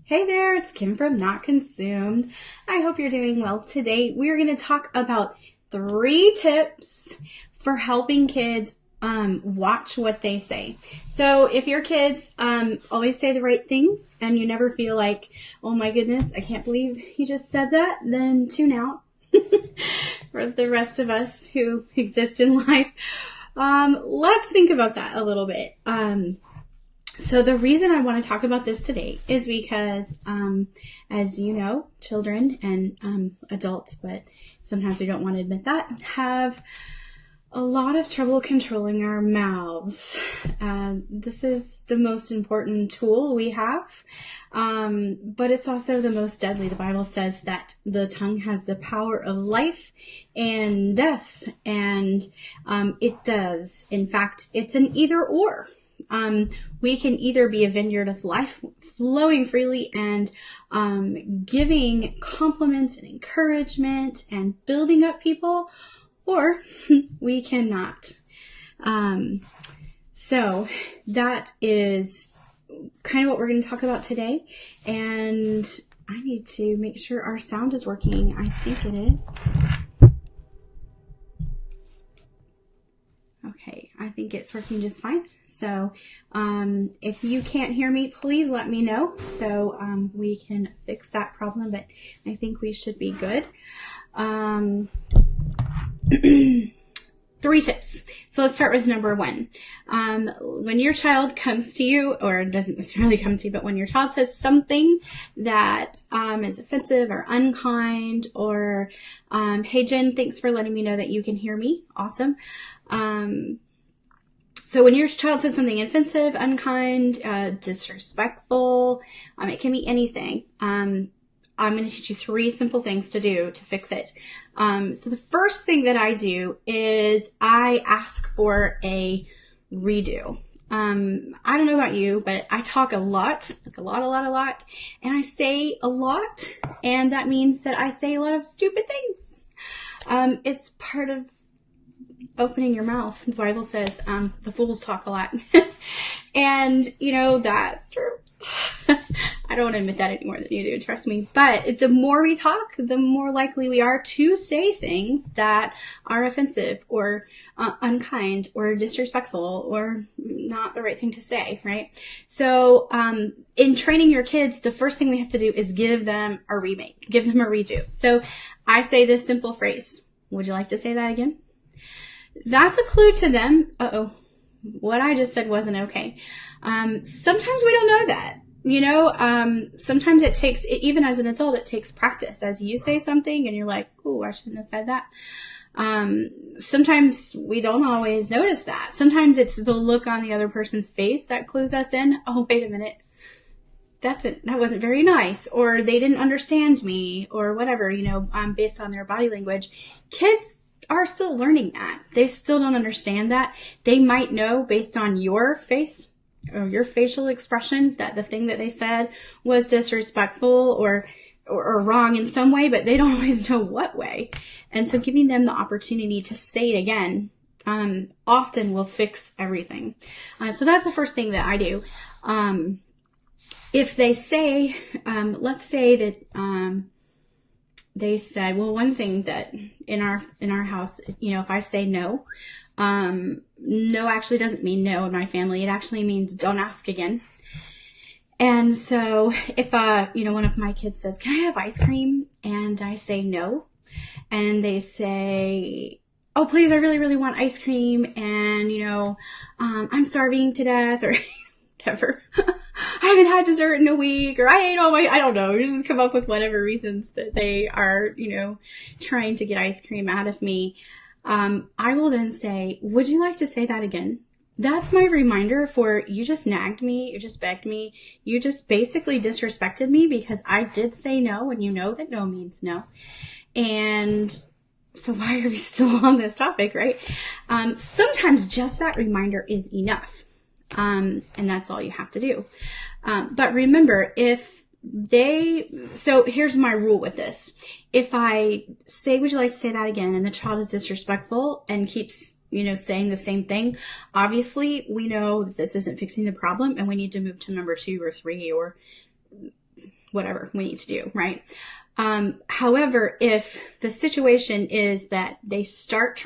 Hey there, it's Kim from Not Consumed. I hope you're doing well. Today we're going to talk about 3 tips for helping kids watch what they say. So if your kids always say the right things and you never feel like, oh my goodness, I can't believe he just said that, then tune out. For the rest of us who exist in life, let's think about that a little bit. So the reason I want to talk about this today is because, as you know, children and adults, but sometimes we don't want to admit that, have a lot of trouble controlling our mouths. This is the most important tool we have, but it's also the most deadly. The Bible says that the tongue has the power of life and death, and it does. In fact, it's an either or. We can either be a vineyard of life flowing freely and giving compliments and encouragement and building up people, or we cannot. So that is kind of what we're going to talk about today. And I need to make sure our sound is working. I think it is. Okay, I think it's working just fine. So if you can't hear me, please let me know so we can fix that problem, but I think we should be good. 3 tips. So let's start with number 1. When your child comes to you, or doesn't necessarily come to you, but when your child says something that is offensive or unkind, or hey Jen, thanks for letting me know that you can hear me. Awesome. So when your child says something offensive, unkind, disrespectful, it can be anything. I'm going to teach you 3 simple things to do to fix it. So the first thing that I do is I ask for a redo. I don't know about you, but I talk a lot, like a lot, and I say a lot, and that means that I say a lot of stupid things. It's part of opening your mouth. The Bible says the fools talk a lot. And, that's true. I don't want to admit that any more than you do, trust me. But the more we talk, the more likely we are to say things that are offensive or unkind or disrespectful or not the right thing to say, right? So in training your kids, the first thing we have to do is give them a remake, give them a redo. So I say this simple phrase. Would you like to say that again? That's a clue to them. What I just said wasn't okay. Sometimes we don't know that. Sometimes it takes, even as an adult, it takes practice. As you say something and you're like, oh, I shouldn't have said that. Sometimes we don't always notice that. Sometimes it's the look on the other person's face that clues us in. Oh, wait a minute. That wasn't very nice, or they didn't understand me, or whatever, based on their body language. Kids are still learning that. They still don't understand that. They might know based on your face or your facial expression that the thing that they said was disrespectful or wrong in some way, but they don't always know what way. And so giving them the opportunity to say it again often will fix everything. So that's the first thing that I do. If they say, let's say that they said, well, one thing that in our house, if I say no, no actually doesn't mean no in my family. It actually means don't ask again. And so if, one of my kids says, can I have ice cream? And I say no. And they say, oh, please, I really, really want ice cream. And, I'm starving to death, or whatever. I haven't had dessert in a week, or I don't know. You just come up with whatever reasons that they are, trying to get ice cream out of me. I will then say, would you like to say that again? That's my reminder for you just nagged me. You just begged me. You just basically disrespected me because I did say no, and you know that no means no. And so why are we still on this topic, right? Sometimes just that reminder is enough. And that's all you have to do. But remember, so here's my rule with this. If I say, would you like to say that again? And the child is disrespectful and keeps, saying the same thing. Obviously we know that this isn't fixing the problem and we need to move to number 2 or 3 or whatever we need to do, right? However, if the situation is that they start